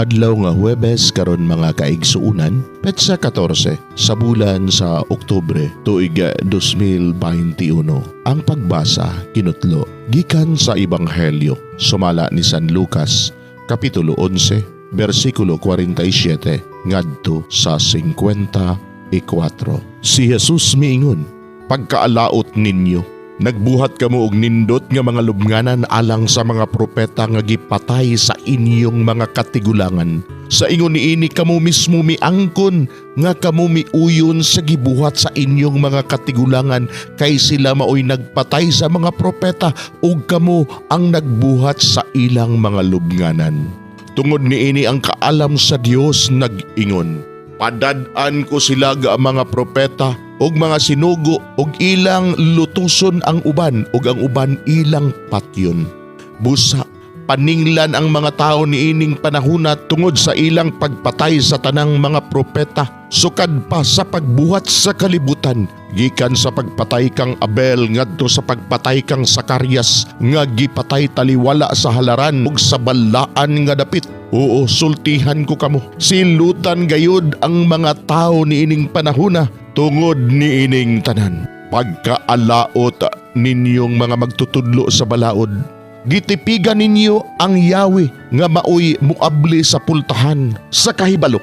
Adlaw nga Huwebes karon mga kaigsuunan, petsa 14 sa bulan sa Oktubre tuig 2021. Ang pagbasa kinutlo gikan sa Ebanghelyo sumala ni San Lucas kapitulo 11 bersikulo 47 ngadto sa 54. Si Jesus miingon, "Pagkaalaot ninyo, nagbuhat kamo og nindot nga mga lubnganan alang sa mga propeta nga gipatay sa inyong mga katigulangan. Sa ingon niini kamo mismo miangkon nga kamo miuyon sa gibuhat sa inyong mga katigulangan kay sila maoy nagpatay sa mga propeta ug kamo ang nagbuhat sa ilang mga lubnganan. Tungod niini ang kaalam sa Dios nag-ingon, padad-an ko sila ga mga propeta og mga sinugo og ilang lutuson ang uban og ang uban ilang patyon. Busa paninglan ang mga tao niining panahona tungod sa ilang pagpatay sa tanang mga propeta sukad pa sa pagbuhat sa kalibutan gikan sa pagpatay kang Abel ngadto sa pagpatay kang Zacarias nga gipatay taliwala sa halaran ug sa balaan nga dapit. Oo, sultihan ko kamo. Silutan gayud ang mga tao niining panahona tungod niining tanan. Pagkaalaot ninyong mga magtutudlo sa balaod, gitipigan ninyo ang Yahweh nga maoy muabli sa pultahan sa kahibalo.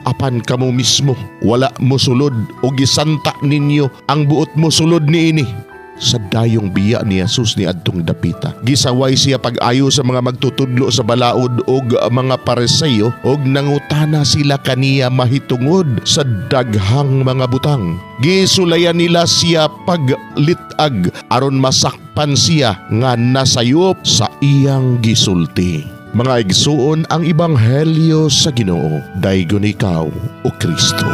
Apan kamo mismo wala mosulod o gisanta ninyo ang buot mosulod niini." Sa dayong biya ni Jesus ni adtong dapita, gisaway siya pag-ayo sa mga magtutudlo sa balaod og mga Pariseo og nangutana sila kaniya mahitungod sa daghang mga butang. Gisulayan nila siya paglitag aron masakpan siya nga nasayop sa iyang gisulti. Mga igsuon ang Ebanghelyo sa Ginoo, daygon ikaw o Kristo.